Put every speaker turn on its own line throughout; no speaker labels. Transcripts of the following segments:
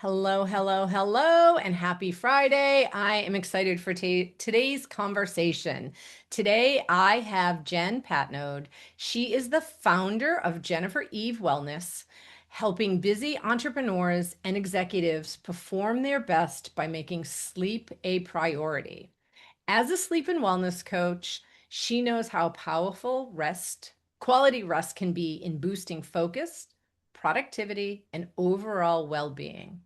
Hello, hello, hello, and happy Friday. I am excited for today's conversation. Today, I have Jen Patnode. She is the founder of Jennifer Eve Wellness, helping busy entrepreneurs and executives perform their best by making sleep a priority. As a sleep and wellness coach, she knows how powerful quality rest can be in boosting focus, productivity, and overall well-being.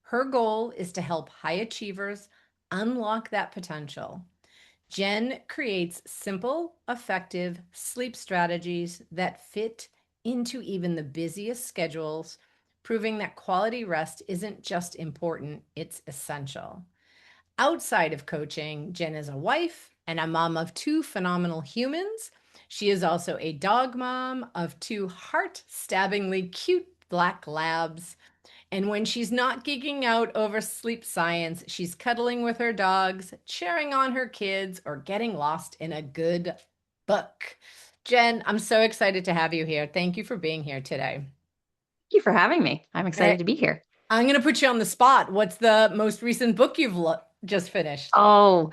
Her goal is to help high achievers unlock that potential. Jen creates simple, effective sleep strategies that fit into even the busiest schedules, proving that quality rest isn't just important, it's essential. Outside of coaching, Jen is a wife and a mom of two phenomenal humans. She is also a dog mom of two heart-stabbingly cute black labs. And when she's not geeking out over sleep science, she's cuddling with her dogs, cheering on her kids, or getting lost in a good book. Jen, I'm so excited to have you here. Thank you for being here today.
Thank you for having me. I'm excited
I,
to be here.
I'm going to put you on the spot. What's the most recent book you've just finished?
Oh,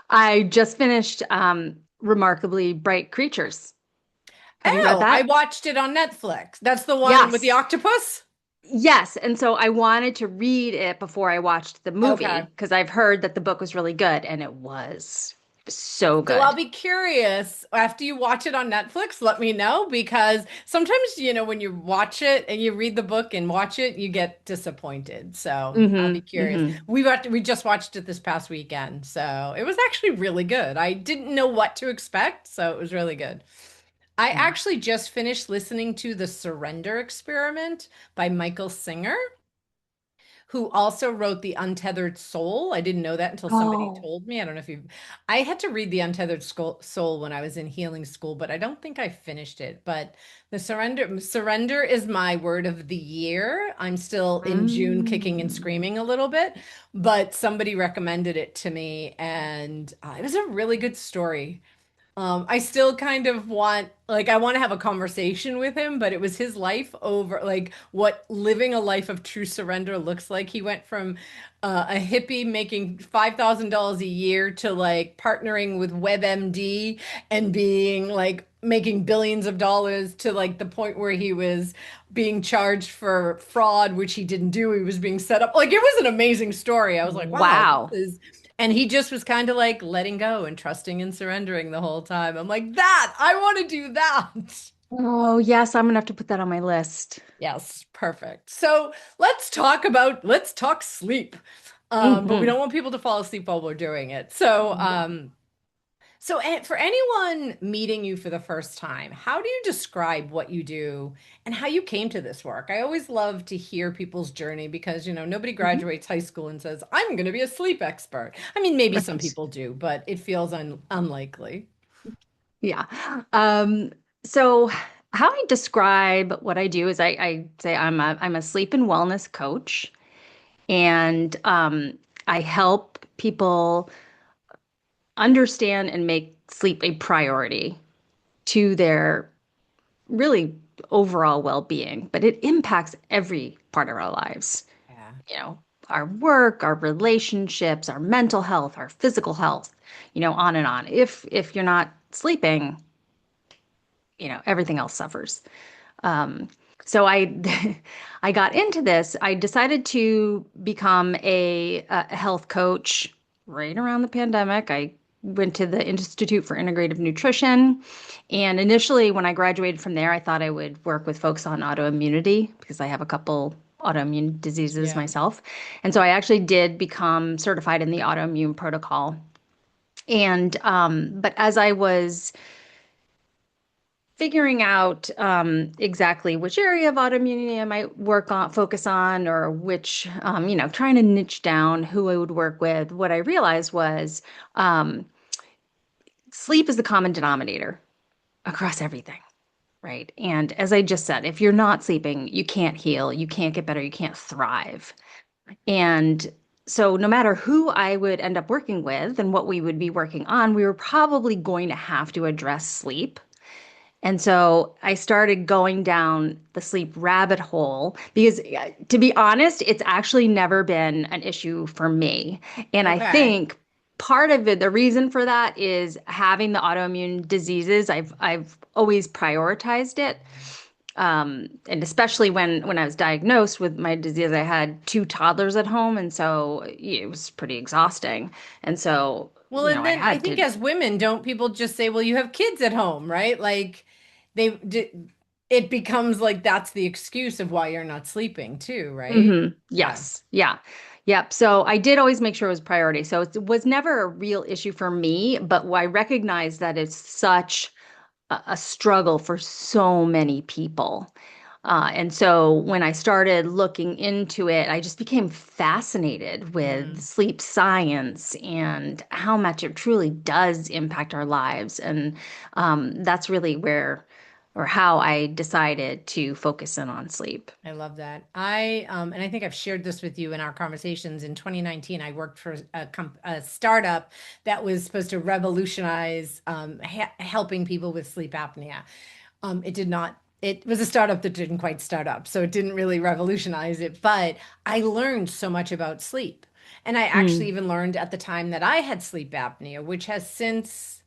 I just finished Remarkably Bright Creatures. Have you read
Oh, I
that?
watched it on Netflix. That's the one with the
Yes.
octopus?
Yes. And so I wanted to read it before I watched the
Okay.
movie because I've heard that the book was really good, and it was so
So I'll
good.
be curious after you watch it on Netflix, let me know because sometimes, when you watch it and you read the book and watch it, you get disappointed. So I'll be curious.
Hmm.
We just watched it this past weekend. So it was actually really good. I didn't know what to expect, so it was really good. I
Yeah.
actually just finished listening to The Surrender Experiment by Michael Singer, who also wrote The Untethered Soul. I didn't know that until somebody
Oh.
told me. I don't know if you I had to read The Untethered Soul when I was in healing school, but I don't think I finished it. But the surrender is my word of the year. I'm still in June kicking and
Mm.
screaming a little bit, but somebody recommended it to me and it was a really good story. I still kind of I want to have a conversation with him, but it was his life over, like what living a life of true surrender looks like. He went from a hippie making $5,000 a year to like partnering with WebMD and being like making billions of dollars to like the point where he was being charged for fraud, which he didn't do. He was being set up. Like it was an amazing story. I was like, wow,
Wow.
and he just was kind of like letting go and trusting and surrendering the whole time. I'm like, that, I want to do that.
Oh, yes, I'm gonna have to put that on my list.
Yes, perfect. So let's talk sleep. But we
Hmm.
don't want people to fall asleep while we're doing it. So for anyone meeting you for the first time, how do you describe what you do and how you came to this work? I always love to hear people's journey because, nobody
Mhm.
graduates high school and says, I'm going to be a sleep expert. I mean, maybe some
Right.
people do, but it feels unlikely.
Yeah. Um, so how I describe what I do is I say I'm a sleep and wellness coach, and I help people understand and make sleep a priority to their really overall well-being. But it impacts every part of our lives.
Yeah.
You know, our work, our relationships, our mental health, our physical health, on and on. If you're not sleeping, everything else suffers. Um, so I got into this. I decided to become a health coach right around the pandemic. I went to the Institute for Integrative Nutrition, and initially, when I graduated from there, I thought I would work with folks on autoimmunity because I have a couple autoimmune diseases
Yeah.
myself. And so I actually did become certified in the autoimmune protocol. And but as I was figuring out exactly which area of autoimmunity I might focus on, or which, trying to niche down who I would work with. What I realized was um, sleep is the common denominator across everything, right? And as I just said, if you're not sleeping, you can't heal, you can't get better, you can't thrive. And so, no matter who I would end up working with and what we would be working on, we were probably going to have to address sleep. And so I started going down the sleep rabbit hole because, to be honest, it's actually never been an issue for me. And I
Okay.
think part of it, the reason for that is having the autoimmune diseases. I've always prioritized it. And especially when I was diagnosed with my disease, I had two toddlers at home, and so it was pretty exhausting. And so,
Well, and
I
then I
had
think
to.
as women, don't people just say, well, you have kids at home, right? Like it becomes like that's the excuse of why you're not sleeping too, right? Yeah.
Yes. Yeah. Yep. So I did always make sure it was a priority. So it was never a real issue for me, but I recognize that it's such a struggle for so many people. And so when I started looking into it, I just became fascinated with
Mm.
sleep science and how much it truly does impact our lives. And that's really where or how I decided to focus in on sleep.
I love that. And I think I've shared this with you in our conversations. In 2019, I worked for a startup that was supposed to revolutionize helping people with sleep apnea. It did not. It was a startup that didn't quite start up, so it didn't really revolutionize it. But I learned so much about sleep, and I actually
Mm.
even learned at the time that I had sleep apnea, which has since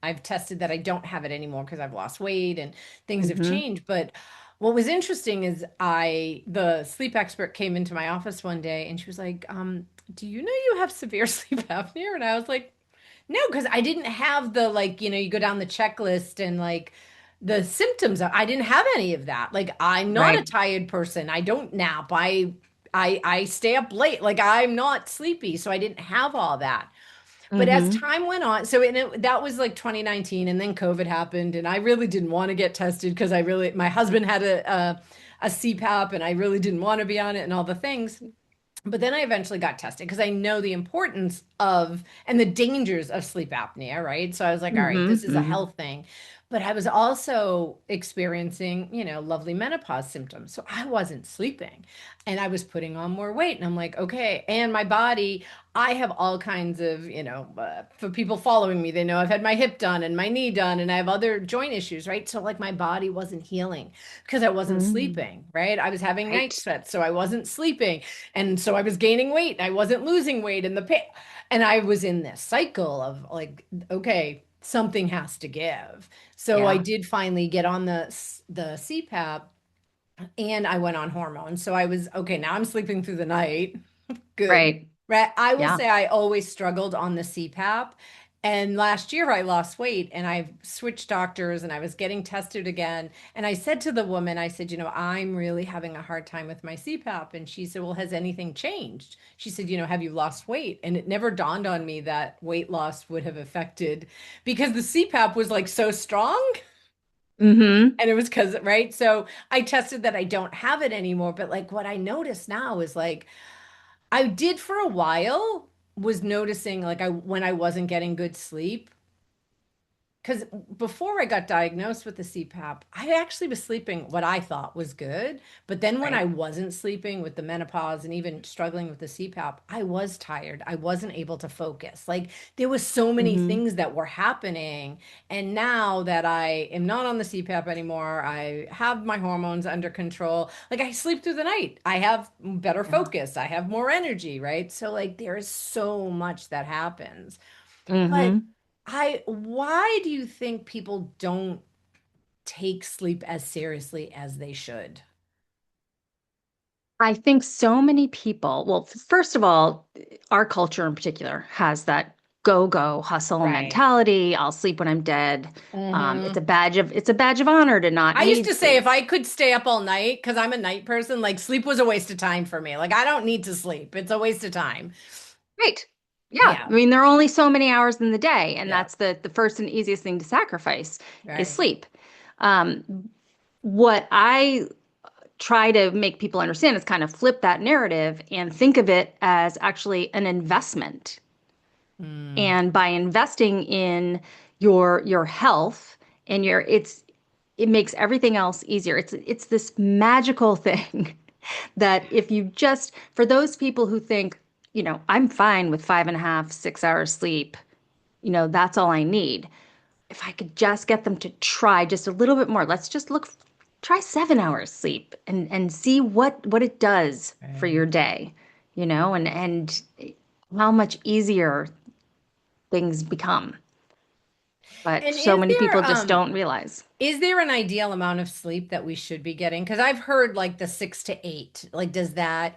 I've tested that I don't have it anymore because I've lost weight and things have
Hmm.
changed. But what was interesting is the sleep expert came into my office one day and she was like, do you know you have severe sleep apnea? And I was like, no, because I didn't have the like, you go down the checklist and like the symptoms. I didn't have any of that. Like I'm not a
Right.
tired person. I don't nap. I stay up late. Like I'm not sleepy. So I didn't have all that. But as
Hmm.
time went on, so that was like 2019, and then COVID happened, and I really didn't want to get tested because my husband had a CPAP, and I really didn't want to be on it and all the things. But then I eventually got tested because I know the importance of and the dangers of sleep apnea, right? So I was like, all right,
Hmm.
this is a
Hmm.
health thing. But I was also experiencing, lovely menopause symptoms. So I wasn't sleeping and I was putting on more weight. And I'm like, okay. And my body, I have all kinds of, for people following me, they know I've had my hip done and my knee done and I have other joint issues, right? So like my body wasn't healing because I wasn't
Hmm.
sleeping, right? I was having night
Right.
sweats, so I wasn't sleeping. And so I was gaining weight. I wasn't losing weight and and I was in this cycle of like, okay, something has to give. So I
Yeah.
did finally get on the CPAP and I went on hormones. So I was okay, now I'm sleeping through the night. Good.
Right.
Right. I will
Yeah.
say I always struggled on the CPAP. And last year I lost weight and I've switched doctors and I was getting tested again. And I said to the woman, I said, I'm really having a hard time with my CPAP. And she said, well, has anything changed? She said, have you lost weight? And it never dawned on me that weight loss would have affected because the CPAP was like so strong.
Hmm.
And it was because, right? So I tested that I don't have it anymore. But like what I notice now is like, I did for a while was noticing like when I wasn't getting good sleep because before I got diagnosed with the CPAP, I actually was sleeping what I thought was good. But then when I
Right.
wasn't sleeping with the menopause and even struggling with the CPAP, I was tired. I wasn't able to focus. Like there was so many
Hmm.
things that were happening. And now that I am not on the CPAP anymore, I have my hormones under control. Like I sleep through the night. I have better
Yeah.
focus. I have more energy, right? So like there is so much that happens. But
Hmm.
why do you think people don't take sleep as seriously as they should?
I think so many people, well, first of all, our culture in particular has that go hustle
Right.
mentality. I'll sleep when I'm dead.
Hmm.
It's a badge of honor to not
I used
need
to say
sleep.
if I could stay up all night, because I'm a night person, like sleep was a waste of time for me. Like I don't need to sleep. It's a waste of time.
Right. Yeah. I
Yeah.
mean, there are only so many hours in the day, and
Yeah.
that's the first and easiest thing to sacrifice is
Right.
sleep. Um, what I try to make people understand is kind of flip that narrative and think of it as actually an investment.
Mm.
And by investing in your health and it makes everything else easier. It's this magical thing that if you just for those people who think, I'm fine with 5.5, 6 hours sleep, that's all I need. if I could just get them to try just a little bit more, let's just try 7 hours sleep and see what it does for
Right.
your day, and how much easier things become. But
And
so many people just don't realize.
is there an ideal amount of sleep that we should be getting? Because I've heard like the 6 to 8. Like, is that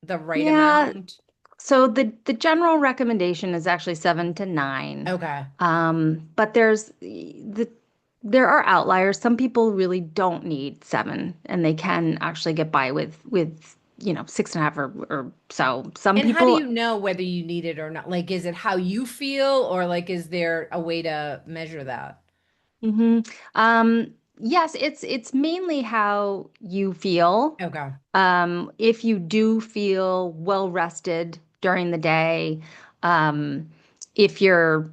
the right
Yeah,
amount?
so the general recommendation is actually 7 to 9.
Okay.
But there are outliers. Some people really don't need 7, and they can actually get by with 6.5 or so. Some
And how do
people,
you know whether you need it or not? Like, is it how you feel, or like, is there a way to measure that?
mhm. Yes, it's mainly how you feel.
Okay.
If you do feel well rested during the day, um, if you're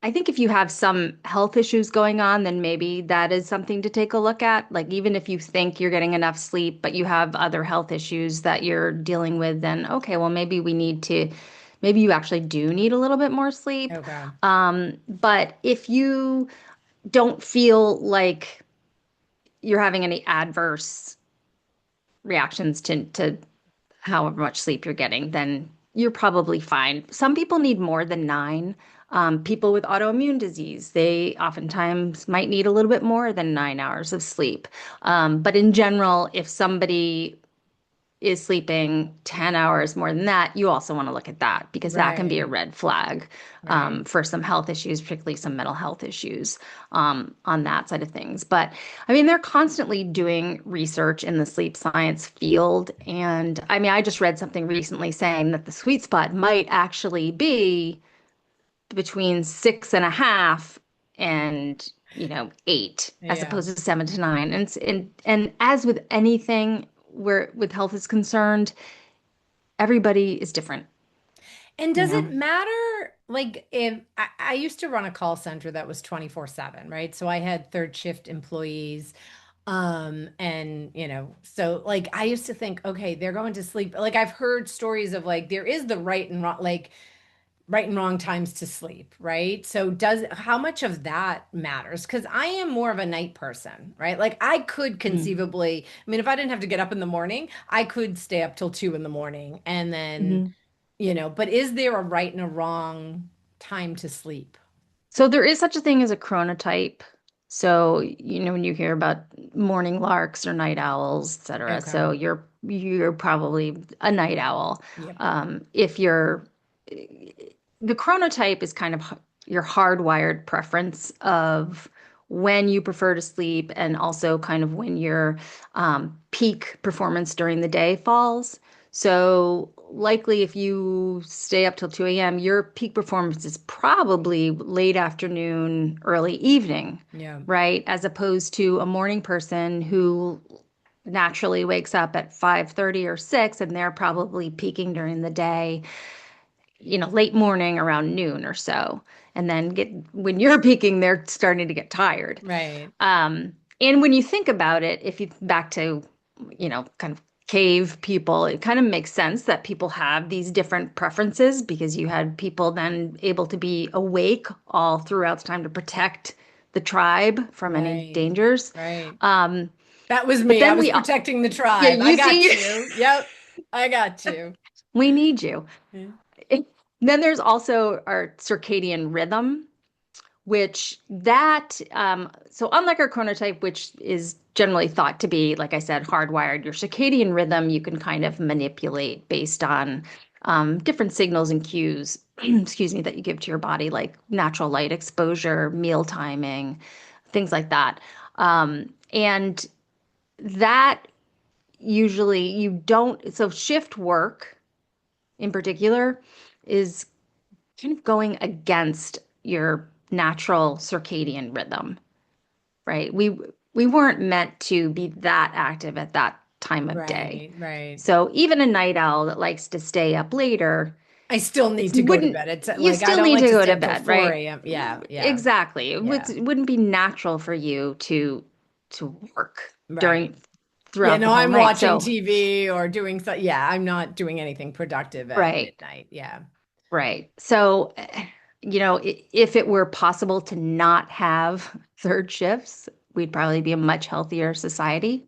I think if you have some health issues going on, then maybe that is something to take a look at. Like, even if you think you're getting enough sleep, but you have other health issues that you're dealing with, then okay, well, maybe you actually do need a little bit more sleep.
Okay.
But if you don't feel like you're having any adverse reactions to however much sleep you're getting, then you're probably fine. Some people need more than 9. People with autoimmune disease, they oftentimes might need a little bit more than 9 hours of sleep. But in general, if somebody is sleeping 10 hours more than that, you also want to look at that because that can be a
Right.
red flag
Right.
for some health issues, particularly some mental health issues on that side of things. But I mean, they're constantly doing research in the sleep science field. And I mean, I just read something recently saying that the sweet spot might actually be between 6.5 and 8 as
Yeah.
opposed to 7 to 9. And as with anything where with health is concerned, everybody is different,
And
you
does
know?
it matter? Like, if I used to run a call center that was 24/7, right? So I had third shift employees. And so like I used to think, okay, they're going to sleep. Like I've heard stories of like there is the right and wrong, like right and wrong times to sleep, right? So does how much of that matters? Because I am more of a night person, right? Like I could conceivably, I mean, if I didn't have to get up in the morning, I could stay up till 2 in the morning and then,
Mm-hmm.
but is there a right and a wrong time to sleep?
So there is such a thing as a chronotype. So, when you hear about morning larks or night owls, et cetera.
Okay.
So you're probably a night owl.
Yep.
If you're The chronotype is kind of your hardwired preference of when you prefer to sleep and also kind of when your peak performance during the day falls. So, likely if you stay up till 2 a.m., your peak performance is probably late afternoon, early evening,
Yeah.
right? As opposed to a morning person who naturally wakes up at 5:30 or 6 and they're probably peaking during the day, late morning around noon or so. And then when you're peaking, they're starting to get tired.
Right.
And when you think about it, if you back to, kind of cave people, it kind of makes sense that people have these different preferences because you had people then able to be awake all throughout the time to protect the tribe from any
Right.
dangers.
Right.
Um,
That was
but
me. I
then
was protecting the
yeah,
tribe. I
you
got
see,
you. Yep. I got you.
we need you.
Yeah.
Then there's also our circadian rhythm, which so unlike our chronotype, which is generally thought to be, like I said, hardwired, your circadian rhythm you can kind of manipulate based on different signals and cues, excuse me, that you give to your body, like natural light exposure, meal timing, things like that. And that usually you don't, so shift work in particular is kind of going against your natural circadian rhythm, right? We weren't meant to be that active at that time of day.
Right. Right.
So even a night owl that likes to stay up later,
I still
it
need to go to
wouldn't
bed. It's
you
like I
still
don't
need
like
to
to
go
stay
to
up till
bed,
4
right?
a.m. Yeah. Yeah.
Exactly.
Yeah.
It wouldn't be natural for you to work
Right.
during
Yeah.
throughout the
No,
whole
I'm
night.
watching
So,
TV or doing so. Yeah. I'm not doing anything productive at
right.
midnight. Yeah.
Right. So if it were possible to not have third shifts, we'd probably be a much healthier society.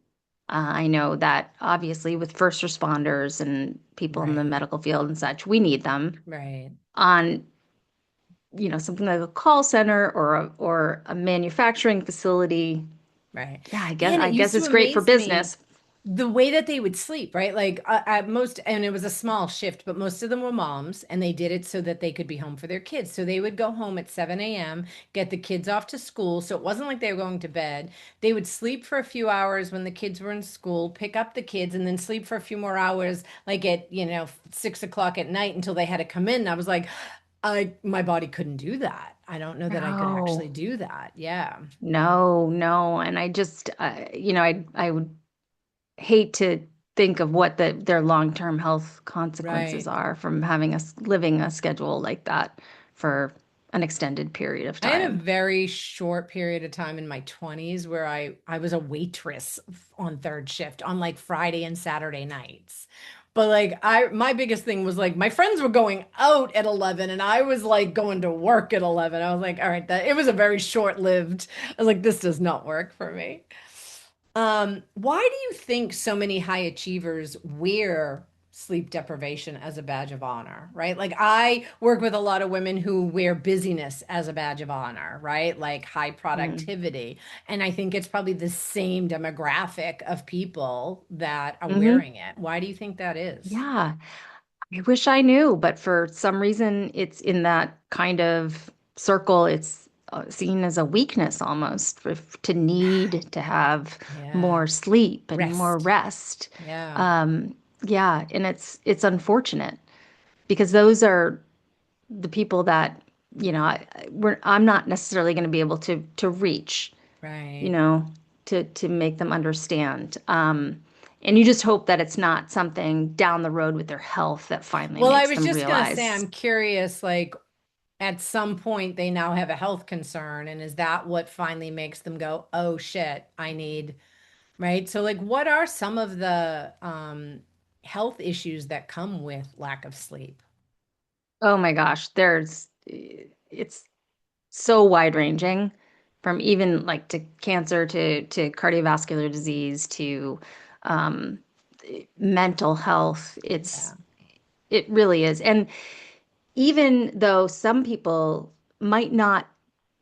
I know that obviously with first responders and people in the
Right.
medical field and such, we need them
Right.
on, something like a call center or a manufacturing facility.
Right.
Yeah, I guess
And it
I guess
used to
it's great for
amaze me
business.
the way that they would sleep, right? Like at most, and it was a small shift, but most of them were moms, and they did it so that they could be home for their kids. So they would go home at 7 a.m., get the kids off to school. So it wasn't like they were going to bed. They would sleep for a few hours when the kids were in school, pick up the kids, and then sleep for a few more hours, like at, 6 o'clock at night until they had to come in. And I was like, my body couldn't do that. I don't know that I could actually
No,
do that. Yeah.
no, no. And I just, I would hate to think of what their long-term health consequences
Right.
are from having us living a schedule like that for an extended period of
I had a
time.
very short period of time in my 20s where I was a waitress on third shift on like Friday and Saturday nights. But like my biggest thing was like my friends were going out at 11 and I was like going to work at 11. I was like, all right, that it was a very short-lived. I was like, this does not work for me. Why do you think so many high achievers wear sleep deprivation as a badge of honor, right? Like I work with a lot of women who wear busyness as a badge of honor, right? Like high
Mm.
productivity. And I think it's probably the same demographic of people that are
Hmm.
wearing it. Why do you think that is?
Yeah, I wish I knew, but for some reason, it's in that kind of circle. It's seen as a weakness almost to need to have
Yeah.
more sleep and more
Rest.
rest.
Yeah.
Um, yeah, and it's unfortunate because those are the people that I'm not necessarily going to be able to reach, you
Right.
know, to make them understand. And you just hope that it's not something down the road with their health that finally
Well, I
makes
was
them
just gonna say,
realize,
I'm curious, like at some point they now have a health concern, and is that what finally makes them go, oh shit, I need, right? So like what are some of the health issues that come with lack of sleep?
oh my gosh, it's so wide ranging from even like to cancer to cardiovascular disease to um, mental health.
Yeah.
It really is. And even though some people might not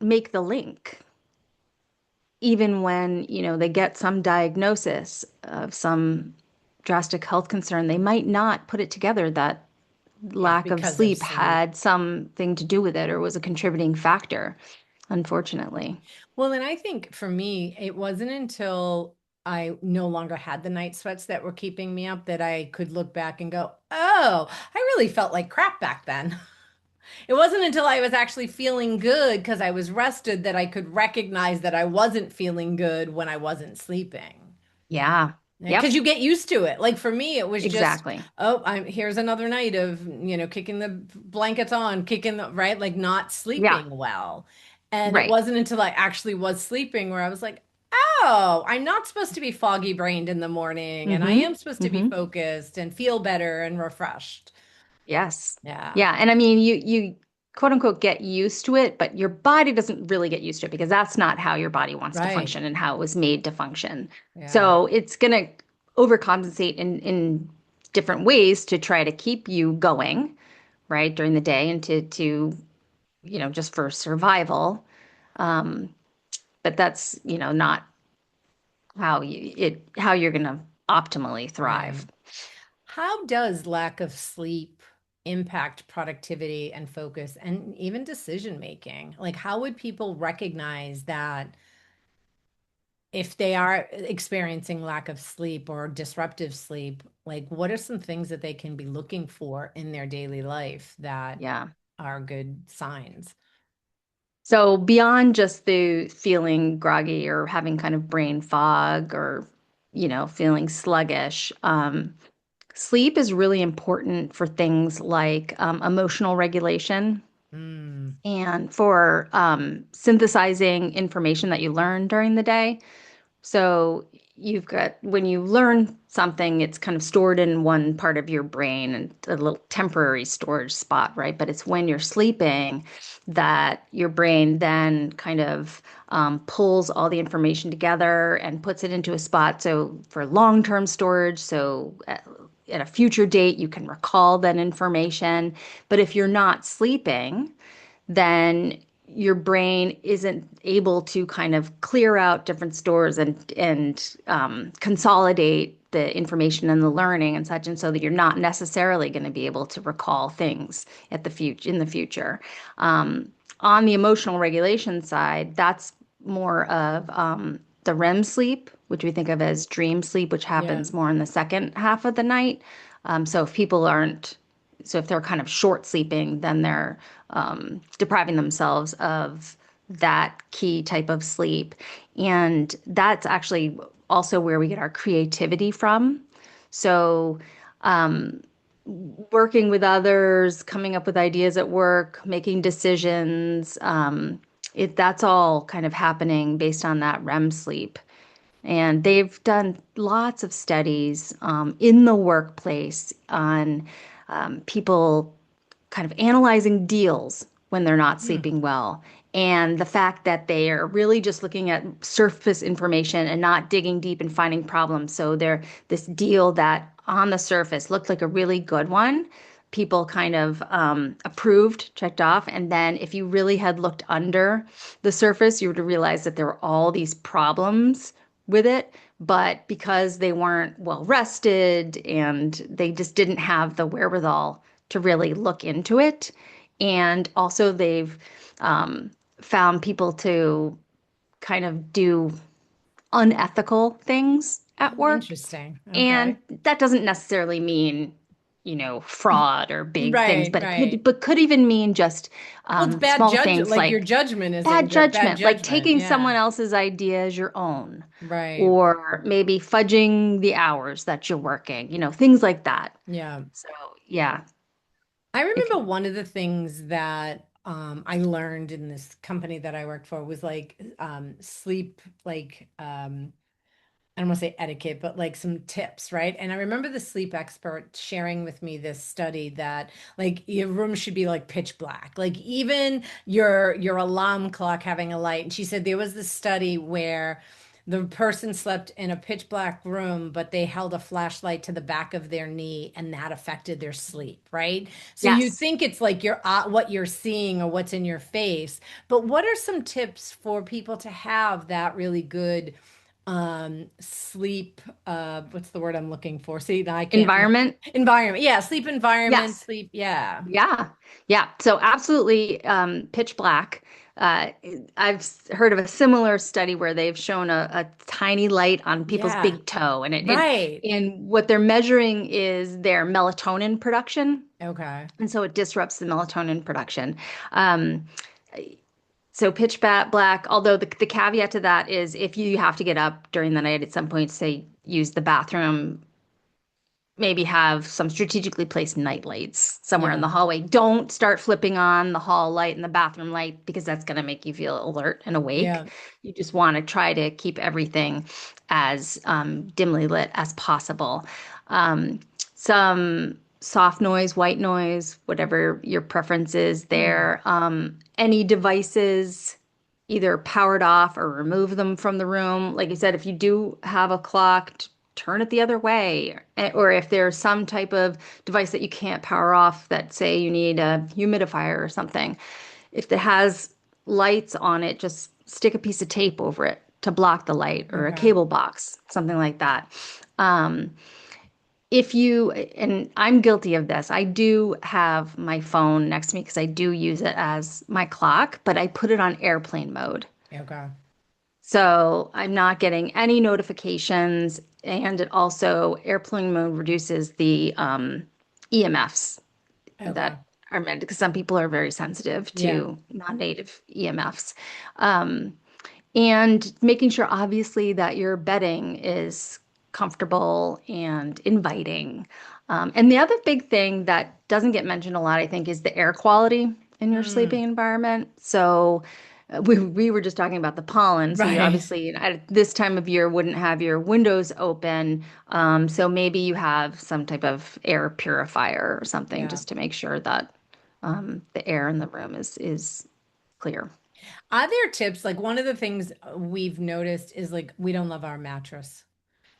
make the link, even when, they get some diagnosis of some drastic health concern, they might not put it together that
It's
lack of
because of
sleep
sleep.
had something to do with it or was a contributing factor, unfortunately.
Well, and I think for me, it wasn't until I no longer had the night sweats that were keeping me up that I could look back and go, oh, I really felt like crap back then. It wasn't until I was actually feeling good because I was rested that I could recognize that I wasn't feeling good when I wasn't sleeping.
Yeah.
Because
Yep.
you get used to it. Like for me, it was just,
Exactly.
oh, I'm here's another night of, kicking the blankets on, kicking the, right, like not
Yeah.
sleeping well. And it
Right.
wasn't until I actually was sleeping where I was like, oh, I'm not supposed to be foggy brained in the morning, and I
Mm-hmm.
am supposed to be
Mm-hmm.
focused and feel better and refreshed.
Yes.
Yeah.
Yeah. And I mean, you quote unquote get used to it, but your body doesn't really get used to it because that's not how your body wants to
Right.
function and how it was made to function.
Yeah.
So it's gonna overcompensate in different ways to try to keep you going, right, during the day and to just for survival. Um, but that's, not how you're gonna optimally thrive.
Right. How does lack of sleep impact productivity and focus and even decision making? Like, how would people recognize that if they are experiencing lack of sleep or disruptive sleep? Like, what are some things that they can be looking for in their daily life that
Yeah.
are good signs?
So beyond just the feeling groggy or having kind of brain fog or, feeling sluggish, sleep is really important for things like emotional regulation
Mm,
and for synthesizing information that you learn during the day. So you've got when you learn something, it's kind of stored in one part of your brain and a little temporary storage spot, right? But it's when you're sleeping that your brain then kind of pulls all the information together and puts it into a spot. So for long-term storage, so at a future date, you can recall that information. But if you're not sleeping, then your brain isn't able to kind of clear out different stores and consolidate the information and the learning and such, and so that you're not necessarily going to be able to recall things at the future in the future. On the emotional regulation side, that's more of the REM sleep, which we think of as dream sleep, which
Yeah.
happens more in the second half of the night. So if people aren't so if they're kind of short sleeping, then they're depriving themselves of that key type of sleep. And that's actually also where we get our creativity from. So working with others, coming up with ideas at work, making decisions, that's all kind of happening based on that REM sleep. And they've done lots of studies in the workplace on people kind of analyzing deals when they're not
Hmm.
sleeping well. And the fact that they are really just looking at surface information and not digging deep and finding problems. So they're this deal that on the surface looked like a really good one. People kind of approved, checked off. And then if you really had looked under the surface, you would realize that there were all these problems with it. But because they weren't well rested and they just didn't have the wherewithal to really look into it. And also, they've found people to kind of do unethical things at
Oh,
work.
interesting.
And
Okay.
that doesn't necessarily mean, fraud or big things,
Right,
but
right.
but could even mean just
Well, it's bad
small
judge,
things
like your
like
judgment isn't
bad
good. Bad
judgment, like
judgment.
taking
Yeah.
someone else's idea as your own,
Right.
or maybe fudging the hours that you're working, things like that.
Yeah.
So, yeah,
I
if
remember
you
one of the things that I learned in this company that I worked for was like sleep, like I don't want to say etiquette, but like some tips, right? And I remember the sleep expert sharing with me this study that like your room should be like pitch black, like even your alarm clock having a light. And she said there was this study where the person slept in a pitch black room, but they held a flashlight to the back of their knee, and that affected their sleep, right? So you
yes,
think it's like your what you're seeing or what's in your face, but what are some tips for people to have that really good sleep what's the word I'm looking for? See, now I can't remember.
environment,
Environment. Yeah, sleep environment,
yes.
sleep. Yeah.
Yeah, yeah. So absolutely, pitch black. Uh, I've heard of a similar study where they've shown a tiny light on people's
Yeah.
big toe, and
Right.
and what they're measuring is their melatonin production,
Okay.
and so it disrupts the melatonin production. Um, so black, although the caveat to that is if you have to get up during the night at some point, say use the bathroom, maybe have some strategically placed night lights somewhere in
Yeah.
the hallway. Don't start flipping on the hall light and the bathroom light because that's going to make you feel alert and awake.
Yeah.
You just want to try to keep everything as dimly lit as possible. Um, some soft noise, white noise, whatever your preference is
Hmm.
there. Any devices either powered off or remove them from the room. Like you said, if you do have a clock, turn it the other way. Or if there's some type of device that you can't power off, that say you need a humidifier or something, if it has lights on it, just stick a piece of tape over it to block the light or a
Okay.
cable box, something like that. Um, if you, and I'm guilty of this, I do have my phone next to me because I do use it as my clock, but I put it on airplane mode.
Okay.
So I'm not getting any notifications. And it also, airplane mode reduces the EMFs
Okay.
that are meant because some people are very sensitive
Yeah.
to non-native EMFs. Um, and making sure, obviously, that your bedding is comfortable and inviting. And the other big thing that doesn't get mentioned a lot, I think, is the air quality in your
Mm.
sleeping environment. So, we were just talking about the pollen, so you
Right.
obviously at this time of year wouldn't have your windows open. So maybe you have some type of air purifier or something
Yeah.
just to make sure that the air in the room is clear.
Are there tips? Like one of the things we've noticed is like we don't love our mattress.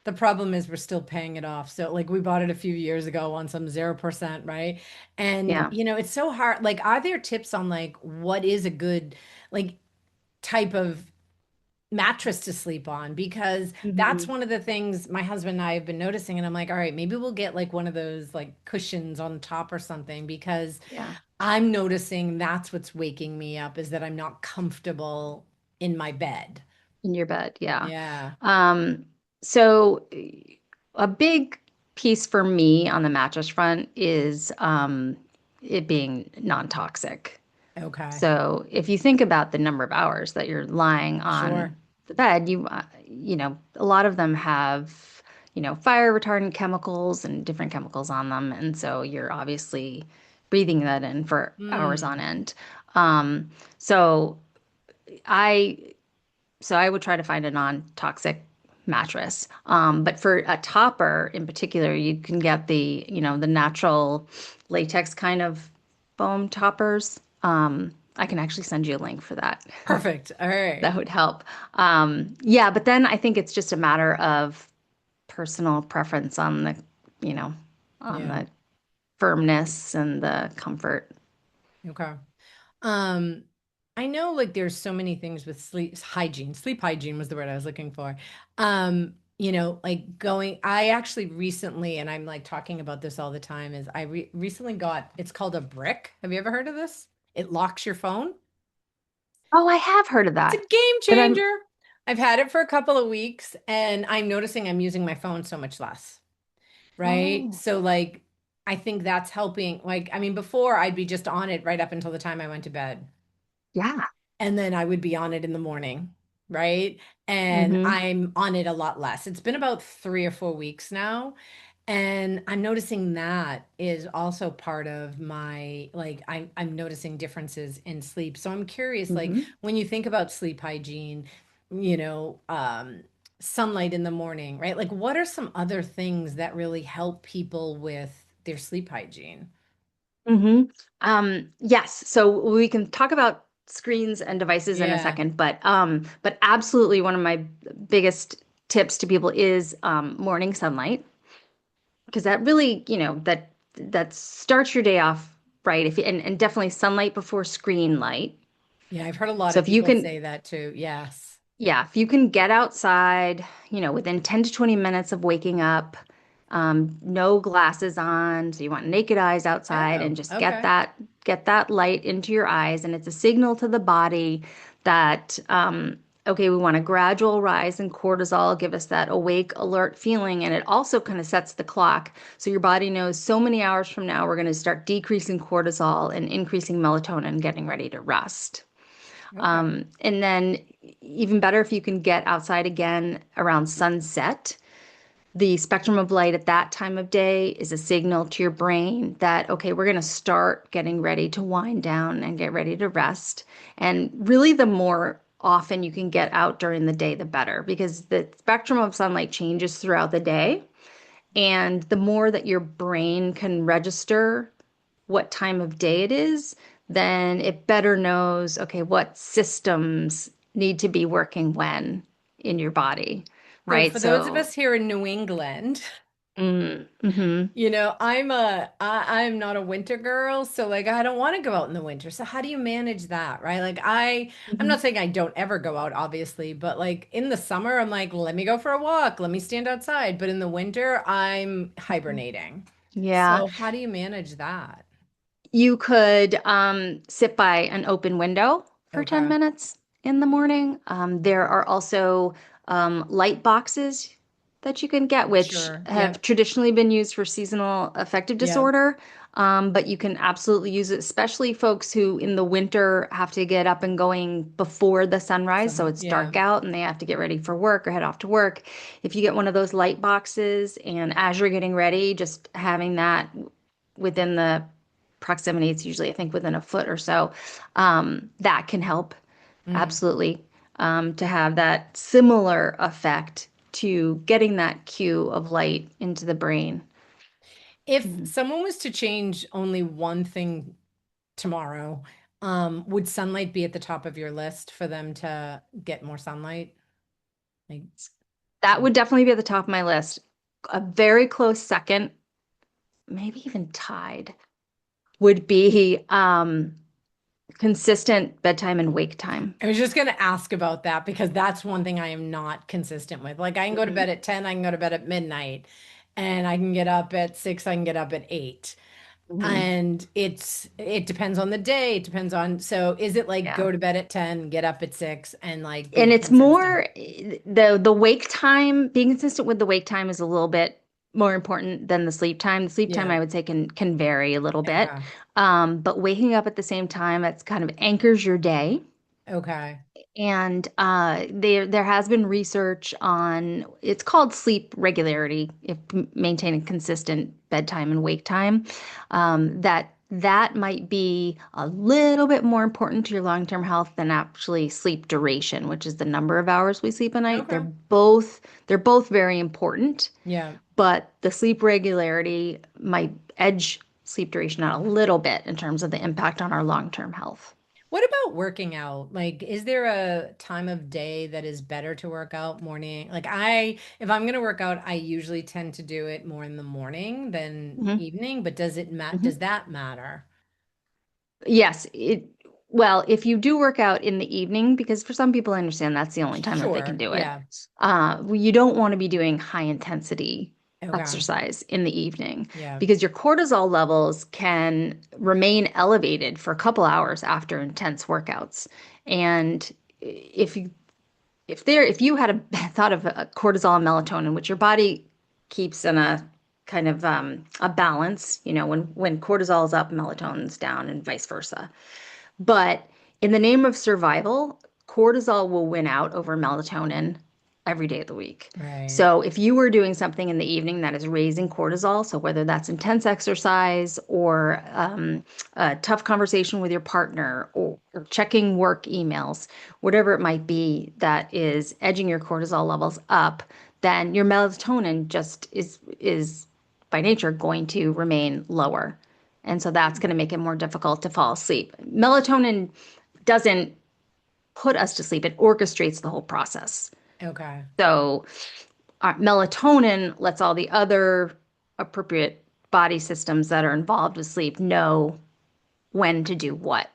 The problem is we're still paying it off. So like we bought it a few years ago on some 0%, right? And
Yeah.
it's so hard. Like, are there tips on like what is a good like type of mattress to sleep on? Because that's
Hmm.
one of the things my husband and I have been noticing. And I'm like, all right, maybe we'll get like one of those like cushions on top or something because
Yeah.
I'm noticing that's what's waking me up is that I'm not comfortable in my bed.
In your bed, yeah.
Yeah.
Um, so a big piece for me on the mattress front is it being non-toxic.
Okay.
So if you think about the number of hours that you're lying on
Sure.
the bed, a lot of them have, fire retardant chemicals and different chemicals on them. And so you're obviously breathing that in for hours on
Hmm.
end. Um, so I so I would try to find a non-toxic mattress. But for a topper in particular, you can get the natural latex kind of foam toppers. I can actually send you a link for that.
Perfect. All right.
That would help. Yeah, but then I think it's just a matter of personal preference you know, on
Yeah.
the firmness and the comfort.
Okay. Um, I know like there's so many things with sleep hygiene. Sleep hygiene was the word I was looking for. Like I actually recently, and I'm like talking about this all the time, is I recently got, it's called a brick. Have you ever heard of this? It locks your phone.
Oh, I have heard of
It's a
that,
game
but I'm,
changer. I've had it for a couple of weeks and I'm noticing I'm using my phone so much less, right?
oh,
So like I think that's helping. Like, I mean, before I'd be just on it right up until the time I went to bed.
yeah.
And then I would be on it in the morning, right? And
Mm-hmm.
I'm on it a lot less. It's been about 3 or 4 weeks now. And I'm noticing that is also part of my like I'm noticing differences in sleep. So I'm curious, like
Mm-hmm.
when you think about sleep hygiene, you know, um, sunlight in the morning, right? Like what are some other things that really help people with their sleep hygiene?
Mm-hmm. Yes, so we can talk about screens and devices in a
Yeah.
second, but absolutely one of my biggest tips to people is morning sunlight because that really, that starts your day off right. If you, and definitely sunlight before screen light.
Yeah, I've heard a lot
So
of
if you
people
can
say that too. Yes.
Yeah, if you can get outside, within 10 to 20 minutes of waking up, no glasses on, so you want naked eyes outside and
Oh,
just
okay.
get that light into your eyes, and it's a signal to the body that okay, we want a gradual rise in cortisol, give us that awake, alert feeling, and it also kind of sets the clock. So your body knows so many hours from now we're going to start decreasing cortisol and increasing melatonin, getting ready to rest.
Okay.
And then even better if you can get outside again around sunset. The spectrum of light at that time of day is a signal to your brain that, okay, we're going to start getting ready to wind down and get ready to rest. And really, the more often you can get out during the day, the better, because the spectrum of sunlight changes throughout the day. And the more that your brain can register what time of day it is, then it better knows, okay, what systems need to be working when in your body,
So
right?
for those of
So,
us here in New England,
mm-hmm,
I'm not a winter girl, so like I don't want to go out in the winter. So how do you manage that, right? Like I'm
hmm.
not saying I don't ever go out, obviously, but like in the summer, I'm like, let me go for a walk, let me stand outside. But in the winter, I'm hibernating.
Yeah.
So how do you manage that?
You could sit by an open window for 10
Okay.
minutes in the morning. There are also light boxes that you can get, which
Sure.
have
Yep.
traditionally been used for seasonal affective
Yep.
disorder. But you can absolutely use it, especially folks who in the winter have to get up and going before the sunrise. So it's
Yeah.
dark out and they have to get ready for work or head off to work. If you get one of those light boxes and as you're getting ready, just having that within the proximity, it's usually, I think, within a foot or so, that can help
Mm.
Absolutely. To have that similar effect to getting that cue of light into the brain.
If
Mhm.
someone was to change only one thing tomorrow, would sunlight be at the top of your list for them to get more sunlight? Like,
That would definitely be at the top of my list. A very close second, maybe even tied, would be consistent bedtime and wake time.
I was just going to ask about that because that's one thing I am not consistent with. Like I can go to
Mhm.
bed at 10, I can go to bed at midnight, and I can get up at 6, I can get up at 8.
Mhm.
And it depends on the day, it depends on, so is it like
Yeah.
go to bed at 10, get up at 6 and like
And
be
it's
consistent?
more the wake time, being consistent with the wake time is a little bit more important than the sleep time. The sleep time
Yeah.
I would say can vary a little bit.
Okay.
But waking up at the same time, it's kind of anchors your day.
Okay.
And there has been research on it's called sleep regularity, if maintaining consistent bedtime and wake time, that might be a little bit more important to your long-term health than actually sleep duration, which is the number of hours we sleep a night.
Okay.
They're both very important,
Yeah.
but the sleep regularity might edge sleep duration out a little bit in terms of the impact on our long-term health.
What about working out? Like, is there a time of day that is better to work out morning? Like if I'm going to work out, I usually tend to do it more in the morning than
Mhm.
evening, but does
Mhm.
that matter?
Yes, well, if you do work out in the evening, because for some people I understand that's the only time that they can
Sure.
do it.
Yeah.
Well, you don't want to be doing high intensity
Okay.
exercise in the evening
Yeah.
because your cortisol levels can remain elevated for a couple hours after intense workouts. And if you if you had a thought of cortisol and melatonin, which your body keeps in a kind of a balance, when cortisol is up, melatonin's down, and vice versa. But in the name of survival, cortisol will win out over melatonin every day of the week.
Right.
So if you were doing something in the evening that is raising cortisol, so whether that's intense exercise or a tough conversation with your partner or checking work emails, whatever it might be that is edging your cortisol levels up, then your melatonin just is by nature going to remain lower. And so that's going to make it more difficult to fall asleep. Melatonin doesn't put us to sleep, it orchestrates the whole process.
Okay.
So, our melatonin lets all the other appropriate body systems that are involved with sleep know when to do what.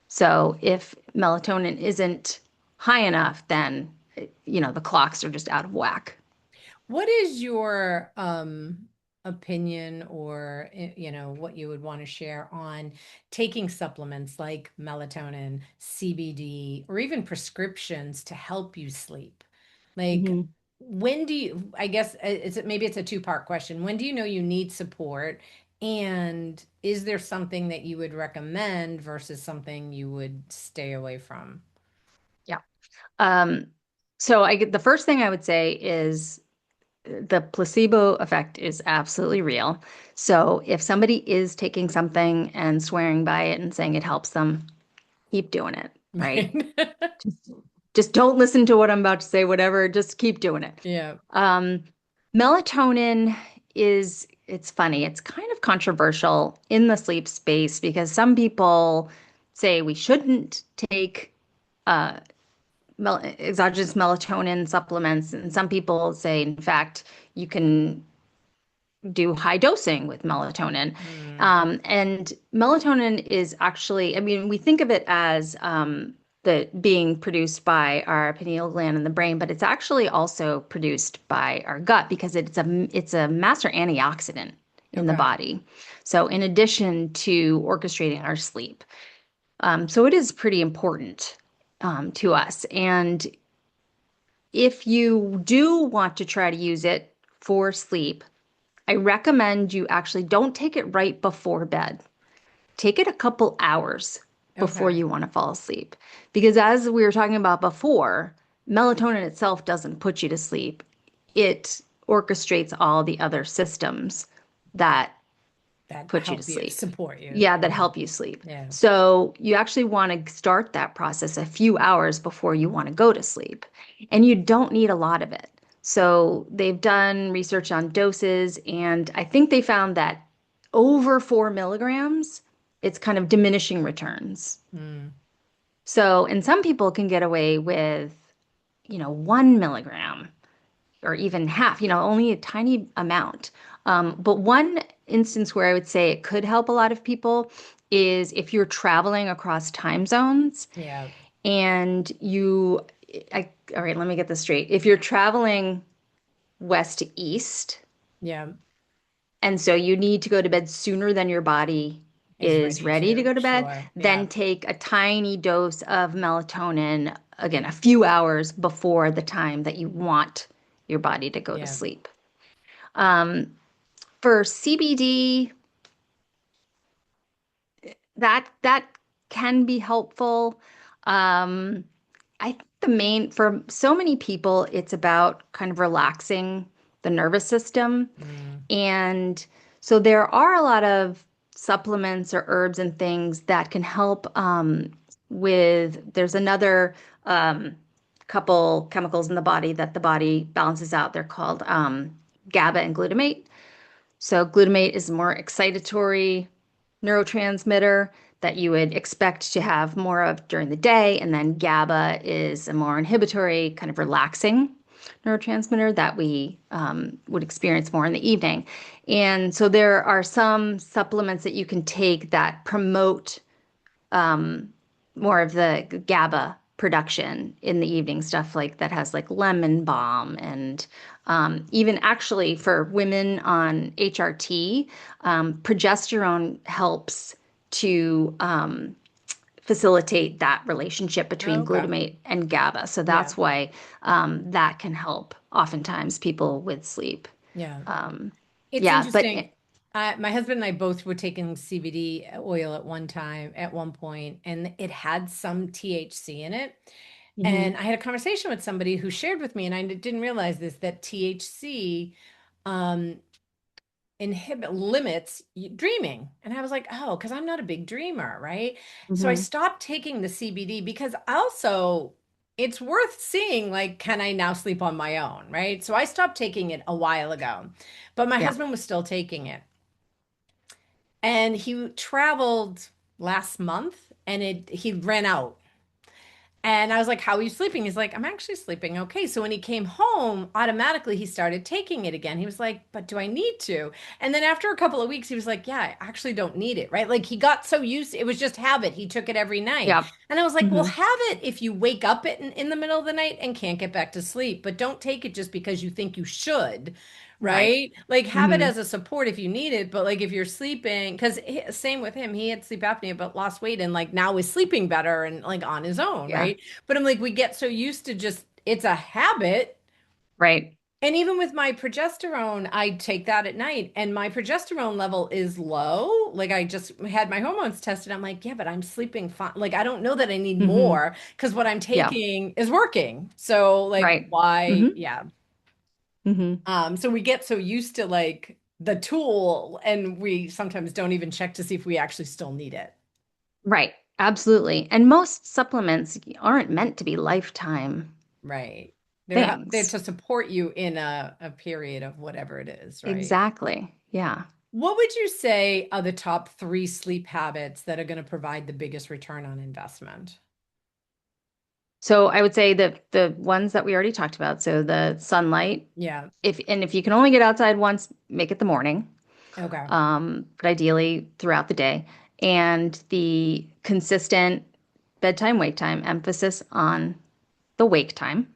So, if melatonin isn't high enough, then, the clocks are just out of whack.
What is your opinion or what you would want to share on taking supplements like melatonin, CBD, or even prescriptions to help you sleep? Like
Mhm.
when do you, I guess maybe it's a two-part question. When do you know you need support? And is there something that you would recommend versus something you would stay away from?
Yeah. Um, so the first thing I would say is the placebo effect is absolutely real. So if somebody is taking something and swearing by it and saying it helps them, keep doing it, right?
Right.
Just don't listen to what I'm about to say, whatever, just keep doing it.
Yeah.
Um, Melatonin it's funny, it's kind of controversial in the sleep space because some people say we shouldn't take uh, exogenous melatonin supplements, and some people say, in fact, you can do high dosing with melatonin.
Mm,
And melatonin is actually, I mean, we think of it as the being produced by our pineal gland in the brain, but it's actually also produced by our gut because it's a master antioxidant in the
okay.
body. So in addition to orchestrating our sleep, so it is pretty important to us. And if you do want to try to use it for sleep, I recommend you actually don't take it right before bed. Take it a couple hours before
Okay.
you want to fall asleep. Because as we were talking about before, melatonin itself doesn't put you to sleep. It orchestrates all the other systems that
That
put you to
help you,
sleep.
support you.
Yeah, that
Yeah.
help you sleep.
Yeah.
So you actually want to start that process a few hours before you want to go to sleep. And you don't need a lot of it. So they've done research on doses, and I think they found that over 4 milligrams, it's kind of diminishing returns.
Mm.
So, and some people can get away with, 1 milligram or even half, only a tiny amount. But one instance where I would say it could help a lot of people is if you're traveling across time zones
Yeah.
and all right, let me get this straight. If you're traveling west to east,
Yeah.
and so you need to go to bed sooner than your body
Is
is
ready
ready to
to.
go to bed,
Sure. Yeah.
then take a tiny dose of melatonin, again, a few hours before the time that you want your body to go to
Yeah.
sleep. Um, for CBD, that can be helpful. Um, I think the main for so many people, it's about kind of relaxing the nervous system.
Mm.
And so there are a lot of supplements or herbs and things that can help there's another couple chemicals in the body that the body balances out. They're called GABA and glutamate. So glutamate is a more excitatory neurotransmitter that you would expect to have more of during the day, and then GABA is a more inhibitory, kind of relaxing neurotransmitter that we would experience more in the evening. And so there are some supplements that you can take that promote more of the GABA production in the evening, stuff like that has like lemon balm and even actually for women on HRT, progesterone helps to facilitate that relationship between
Okay.
glutamate and GABA. So
Yeah.
that's why that can help oftentimes people with sleep.
Yeah.
Um,
It's
yeah, but
interesting. My husband and I both were taking CBD oil at one time, at one point, and it had some THC in it. And
mhm,
I had a conversation with somebody who shared with me, and I didn't realize this, that THC um, limits dreaming. And I was like, oh, because I'm not a big dreamer, right? So I
mhm,
stopped taking the CBD because also it's worth seeing, like, can I now sleep on my own, right? So I stopped taking it a while ago, but my
yeah,
husband was still taking it. And he traveled last month and he ran out. And I was like, how are you sleeping? He's like, I'm actually sleeping okay. So when he came home, automatically he started taking it again. He was like, but do I need to? And then after a couple of weeks, he was like, yeah, I actually don't need it, right? Like he got so used, it was just habit. He took it every night.
yeah,
And I was like, well,
hmm
have it if you wake up in the middle of the night and can't get back to sleep, but don't take it just because you think you should.
right.
Right? Like have it
hmm
as a support if you need it, but like if you're sleeping, because same with him, he had sleep apnea but lost weight and like now is sleeping better and like on his own,
Yeah,
right? But I'm like, we get so used to just, it's a habit.
right.
And even with my progesterone, I take that at night and my progesterone level is low. Like I just had my hormones tested. I'm like, yeah, but I'm sleeping fine. Like I don't know that I need
hmm
more because what I'm
Yeah,
taking is working. So like
right.
why?
hmm
Yeah.
hmm
So we get so used to like the tool and we sometimes don't even check to see if we actually still need it.
Right. Absolutely. And most supplements aren't meant to be lifetime
Right. They're
things.
to support you in a period of whatever it is, right?
Exactly. Yeah.
What would you say are the top three sleep habits that are going to provide the biggest return on investment?
So I would say that the ones that we already talked about, so the sunlight,
Yeah.
if you can only get outside once, make it the morning,
Okay.
but ideally throughout the day, and the consistent bedtime, wake time, emphasis on the wake time.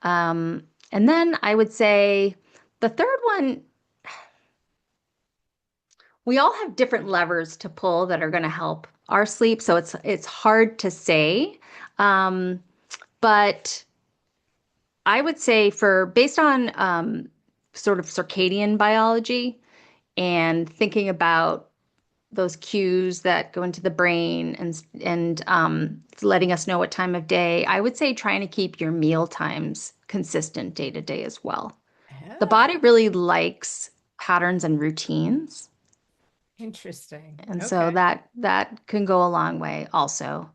Um, and then I would say the third one, we all have different levers to pull that are going to help our sleep, so it's hard to say. Um, but I would say for based on sort of circadian biology and thinking about those cues that go into the brain and letting us know what time of day, I would say trying to keep your meal times consistent day to day as well. The body
Oh,
really likes patterns and routines.
Interesting.
And so
Okay.
that can go a long way also.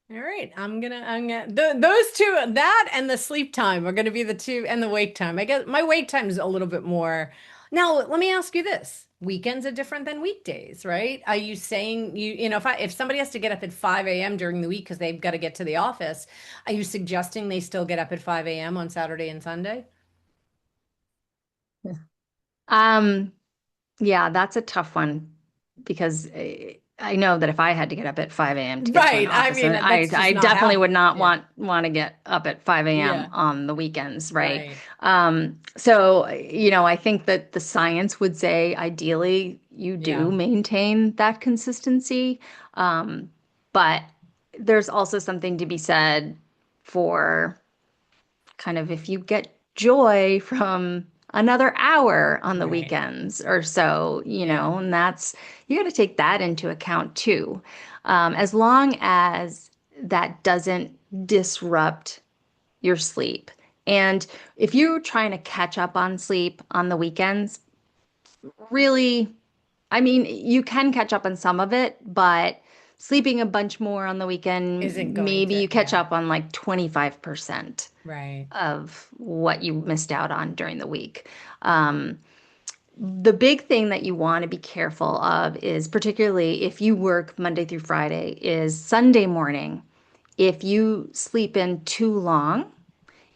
All right. Those two, that and the sleep time are gonna be the two, and the wake time. I guess my wake time is a little bit more. Now, let me ask you this. Weekends are different than weekdays, right? Are you saying you know, if somebody has to get up at 5 a.m. during the week because they've got to get to the office, are you suggesting they still get up at 5 a.m. on Saturday and Sunday?
Yeah. Um, Yeah, that's a tough one because I know that if I had to get up at 5 a.m. to get to an
Right. I
office,
mean,
and
that's just
I
not
definitely
how.
would not
Yeah.
want to get up at 5 a.m.
Yeah.
on the weekends, right?
Right.
So, I think that the science would say ideally you do
Yeah.
maintain that consistency. Um, but there's also something to be said for kind of if you get joy from another hour on the
Right.
weekends or so,
Yeah.
and that's, you got to take that into account too. As long as that doesn't disrupt your sleep. And if you're trying to catch up on sleep on the weekends, really, I mean, you can catch up on some of it, but sleeping a bunch more on the weekend,
Isn't going
maybe
to,
you catch
yeah.
up on like 25%
Right.
of what you missed out on during the week. Um, the big thing that you want to be careful of is, particularly if you work Monday through Friday, is Sunday morning. If you sleep in too long,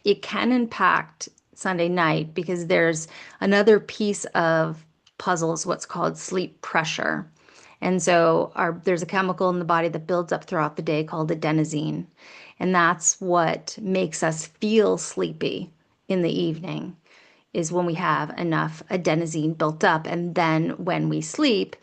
it can impact Sunday night because there's another piece of puzzles, what's called sleep pressure. And so there's a chemical in the body that builds up throughout the day called adenosine. And that's what makes us feel sleepy in the evening is when we have enough adenosine built up. And then when we sleep,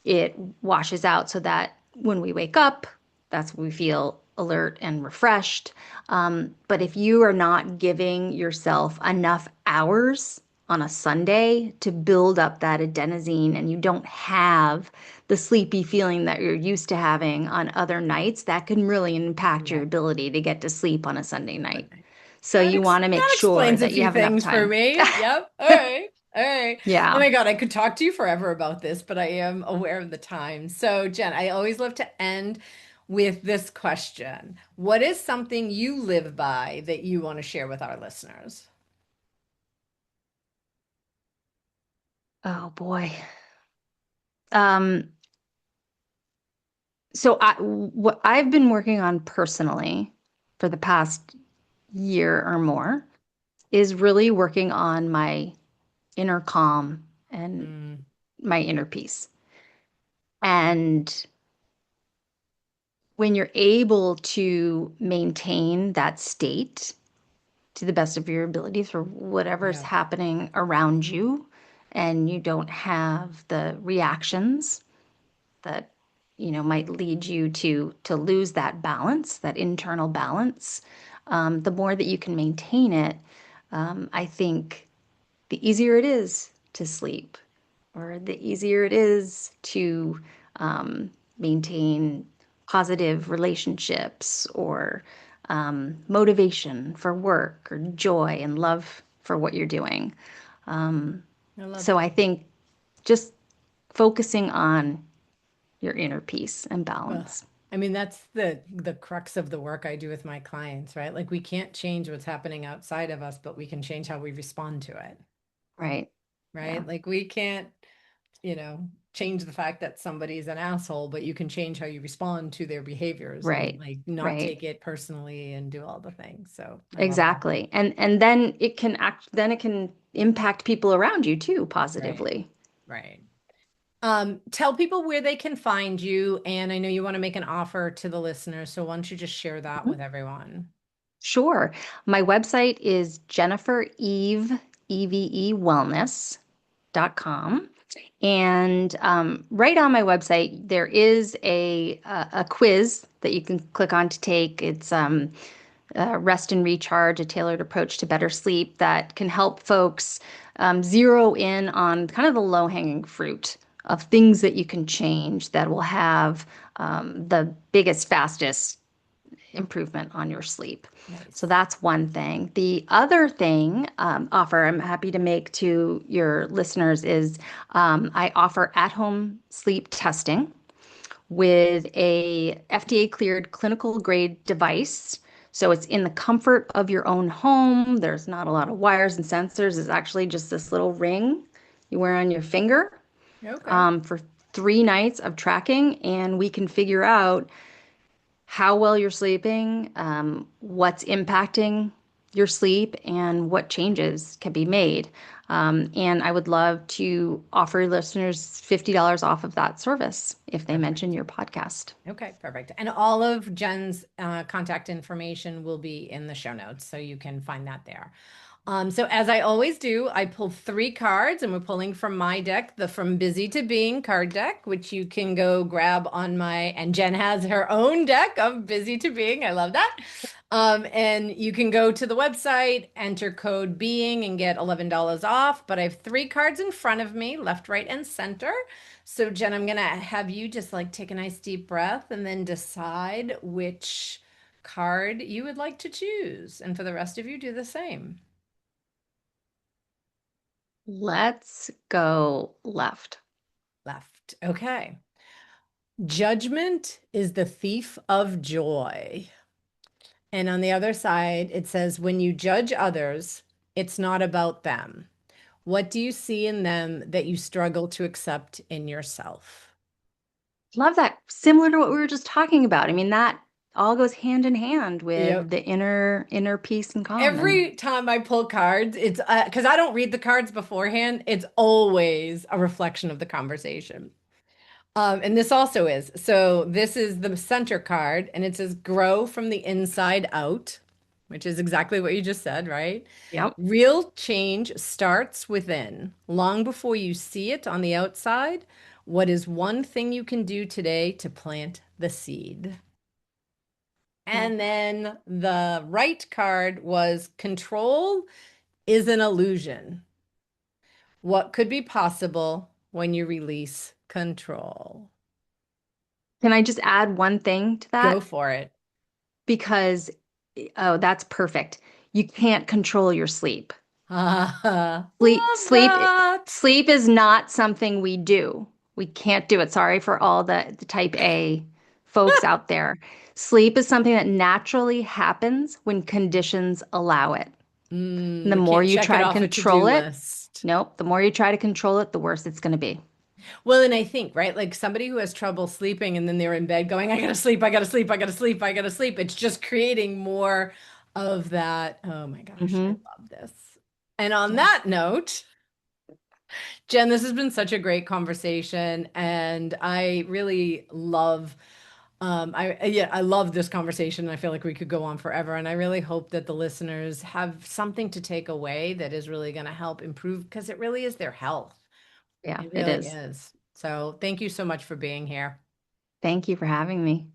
it washes out so that when we wake up, that's when we feel alert and refreshed. But if you are not giving yourself enough hours on a Sunday to build up that adenosine and you don't have the sleepy feeling that you're used to having on other nights, that can really impact your
Right.
ability to get to sleep on a Sunday night.
Okay.
So you want to make
That
sure
explains a
that you
few
have enough
things for
time.
me. Yep. All right. All right. Oh
Yeah.
my God, I could talk to you forever about this, but I am aware of the time. So, Jen, I always love to end with this question. What is something you live by that you want to share with our listeners?
Oh boy. Um, so what I've been working on personally for the past year or more is really working on my inner calm and
Mm,
my inner peace. And when you're able to maintain that state to the best of your abilities for whatever's
yeah.
happening around you, and you don't have the reactions that might lead you to lose that balance, that internal balance, the more that you can maintain it, I think the easier it is to sleep, or the easier it is to maintain positive relationships, or motivation for work, or joy and love for what you're doing.
I love
So I
that.
think just focusing on your inner peace and
Ugh.
balance.
I mean, that's the crux of the work I do with my clients, right? Like we can't change what's happening outside of us, but we can change how we respond to it,
Right. Yeah.
right? Like we can't, change the fact that somebody's an asshole, but you can change how you respond to their behaviors and
Right.
like not
Right.
take it personally and do all the things. So I love that.
Exactly. And then it can impact people around you too
Right.
positively.
Right. Tell people where they can find you. And I know you want to make an offer to the listeners. So why don't you just share that
Mhm.
with everyone?
Sure. My website is Jennifer Eve, EVE Wellness.com. And right on my website, there is a quiz that you can click on to take. It's Rest and Recharge, a tailored approach to better sleep that can help folks zero in on kind of the low hanging fruit of things that you can change that will have the biggest, fastest improvement on your sleep. So
Nice.
that's one thing. The other thing offer I'm happy to make to your listeners is I offer at-home sleep testing with a FDA cleared clinical grade device. So it's in the comfort of your own home. There's not a lot of wires and sensors. It's actually just this little ring you wear on your finger
Okay.
for 3 nights of tracking, and we can figure out how well you're sleeping, what's impacting your sleep, and what changes can be made. And I would love to offer listeners $50 off of that service if they mention
Perfect.
your podcast.
Okay, perfect. And all of Jen's contact information will be in the show notes, so you can find that there. So as I always do, I pull 3 cards, and we're pulling from my deck, the From Busy to Being card deck, which you can go grab on my, and Jen has her own deck of Busy to Being. I love that. And you can go to the website, enter code BEING and get $11 off. But I have 3 cards in front of me, left, right, and center. So Jen, I'm gonna have you just like take a nice deep breath and then decide which card you would like to choose. And for the rest of you, do the same.
Let's go left.
Left. Okay. Judgment is the thief of joy. And on the other side, it says, when you judge others, it's not about them. What do you see in them that you struggle to accept in yourself?
Love that. Similar to what we were just talking about. I mean, that all goes hand in hand with
Yep.
the inner peace and calm. And
Every time I pull cards, it's because I don't read the cards beforehand, it's always a reflection of the conversation. And this also is. So this is the center card, and it says grow from the inside out, which is exactly what you just said, right?
yep.
Real change starts within. Long before you see it on the outside, what is one thing you can do today to plant the seed? And then the right card was control is an illusion. What could be possible when you release control?
Can I just add one thing to
Go
that?
for it.
Because, oh, that's perfect. You can't control your sleep.
Ah,
Sleep,
love
sleep,
that.
sleep is not something we do. We can't do it. Sorry for all the type A folks out there. Sleep is something that naturally happens when conditions allow it. And the
We
more
can't
you
check it
try to
off a
control
to-do
it,
list.
nope, the more you try to control it, the worse it's going to be.
Well, and I think, right, like somebody who has trouble sleeping and then they're in bed going, I gotta sleep, I gotta sleep, I gotta sleep, I gotta sleep. It's just creating more of that. Oh my gosh, I
Hmm.
love this. And on
Yeah.
that note, Jen, this has been such a great conversation, and I really love I love this conversation. I feel like we could go on forever, and I really hope that the listeners have something to take away that is really going to help improve because it really is their health.
Yeah,
It
it
really
is.
is. So, thank you so much for being here.
Thank you for having me.